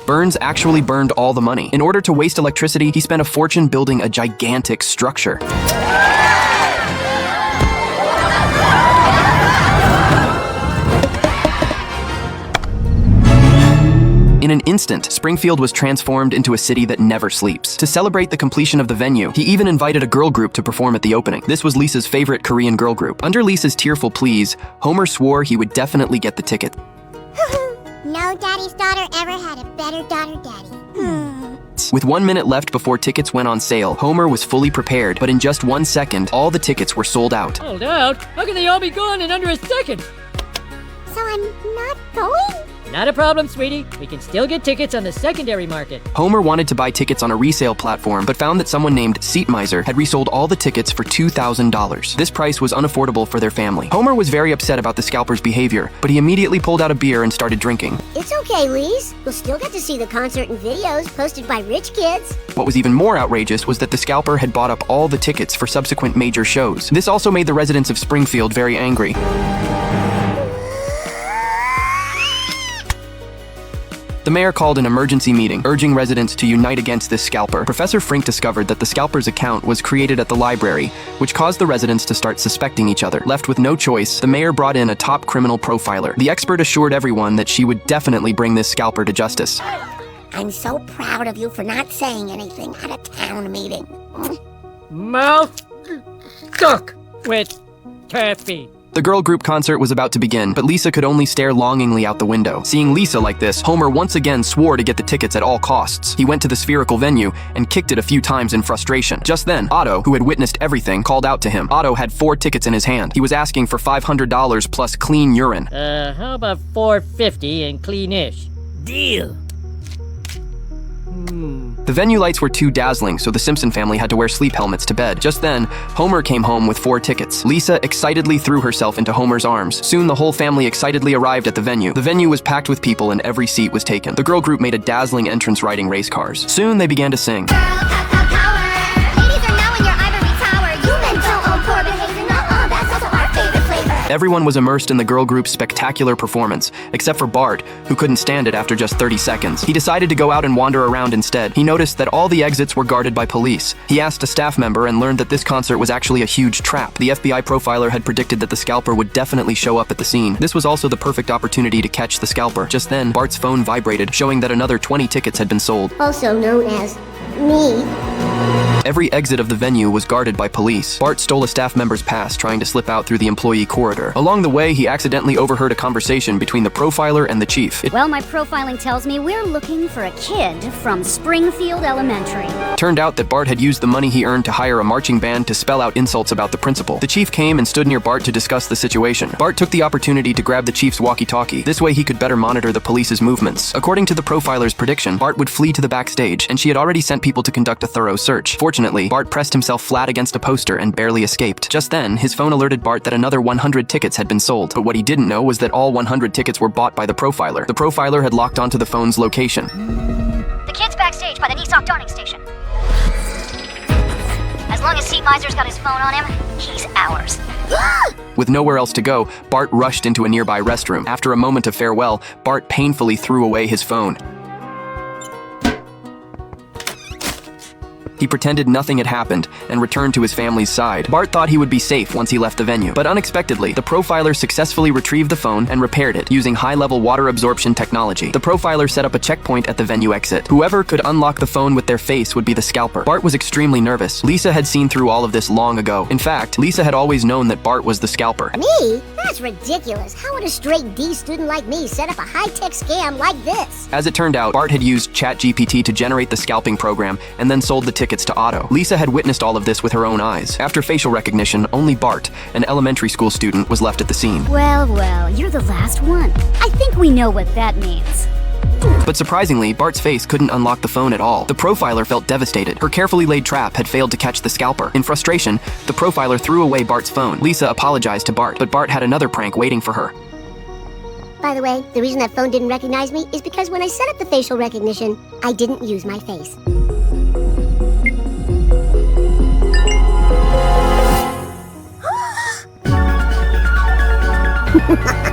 Burns actually burned all the money. In order to waste electricity, he spent a fortune building a gigantic structure. In an instant, Springfield was transformed into a city that never sleeps. To celebrate the completion of the venue, he even invited a girl group to perform at the opening. This was Lisa's favorite Korean girl group. Under Lisa's tearful pleas, Homer swore he would definitely get the ticket. No daddy's daughter ever had a better daughter daddy. With 1 minute left before tickets went on sale, Homer was fully prepared, but in just 1 second, all the tickets were sold out. Sold out? How can they all be gone in under a second? So I'm not going? Not a problem, sweetie. We can still get tickets on the secondary market. Homer wanted to buy tickets on a resale platform, but found that someone named Seat Miser had resold all the tickets for $2,000. This price was unaffordable for their family. Homer was very upset about the scalper's behavior, but he immediately pulled out a beer and started drinking. It's okay, Lise. We'll still get to see the concert and videos posted by rich kids. What was even more outrageous was that the scalper had bought up all the tickets for subsequent major shows. This also made the residents of Springfield very angry. The mayor called an emergency meeting, urging residents to unite against this scalper. Professor Frink discovered that the scalper's account was created at the library, which caused the residents to start suspecting each other. Left with no choice, the mayor brought in a top criminal profiler. The expert assured everyone that she would definitely bring this scalper to justice. I'm so proud of you for not saying anything at a town meeting. Mouth stuck with taffy. The girl group concert was about to begin, but Lisa could only stare longingly out the window. Seeing Lisa like this, Homer once again swore to get the tickets at all costs. He went to the spherical venue and kicked it a few times in frustration. Just then, Otto, who had witnessed everything, called out to him. Otto had 4 tickets in his hand. He was asking for $500 plus clean urine. How about $450 and clean-ish? Deal. The venue lights were too dazzling, so the Simpson family had to wear sleep helmets to bed. Just then, Homer came home with 4 tickets. Lisa excitedly threw herself into Homer's arms. Soon, the whole family excitedly arrived at the venue. The venue was packed with people and every seat was taken. The girl group made a dazzling entrance riding race cars. Soon, they began to sing. Girl, power. Ladies are now in your ivory tower. You men don't own poor behavior. Nuh-uh, that's also our favorite flavor. Everyone was immersed in the girl group's spectacular performance, except for Bart, who couldn't stand it after just 30 seconds. He decided to go out and wander around instead. He noticed that all the exits were guarded by police. He asked a staff member and learned that this concert was actually a huge trap. The FBI profiler had predicted that the scalper would definitely show up at the scene. This was also the perfect opportunity to catch the scalper. Just then, Bart's phone vibrated, showing that another 20 tickets had been sold. Also known as me. Every exit of the venue was guarded by police. Bart stole a staff member's pass, trying to slip out through the employee corridor. Along the way, he accidentally overheard a conversation between the profiler and the chief. Well, my profiling tells me we're looking for a kid from Springfield Elementary. Turned out that Bart had used the money he earned to hire a marching band to spell out insults about the principal. The chief came and stood near Bart to discuss the situation. Bart took the opportunity to grab the chief's walkie-talkie. This way he could better monitor the police's movements. According to the profiler's prediction, Bart would flee to the backstage, and she had already sent people to conduct a thorough search. Fortunately, Bart pressed himself flat against a poster and barely escaped. Just then, his phone alerted Bart that another 100 tickets had been sold. But what he didn't know was that all 100 tickets were bought by the profiler. The profiler had locked onto the phone's location. The kid's backstage by the Nissan darning station. As long as Seat Miser's got his phone on him, he's ours. With nowhere else to go, Bart rushed into a nearby restroom. After a moment of farewell, Bart painfully threw away his phone. He pretended nothing had happened and returned to his family's side. Bart thought he would be safe once he left the venue, but unexpectedly, the profiler successfully retrieved the phone and repaired it using high-level water absorption technology. The profiler set up a checkpoint at the venue exit. Whoever could unlock the phone with their face would be the scalper. Bart was extremely nervous. Lisa had seen through all of this long ago. In fact, Lisa had always known that Bart was the scalper. Me? That's ridiculous. How would a straight D student like me set up a high-tech scam like this? As it turned out, Bart had used ChatGPT to generate the scalping program and then sold the tickets to Otto. Lisa had witnessed all of this with her own eyes. After facial recognition, only Bart, an elementary school student, was left at the scene. Well, you're the last one. I think we know what that means. But surprisingly, Bart's face couldn't unlock the phone at all. The profiler felt devastated. Her carefully laid trap had failed to catch the scalper. In frustration, the profiler threw away Bart's phone. Lisa apologized to Bart, but Bart had another prank waiting for her. By the way, the reason that phone didn't recognize me is because when I set up the facial recognition, I didn't use my face. Ha ha ha!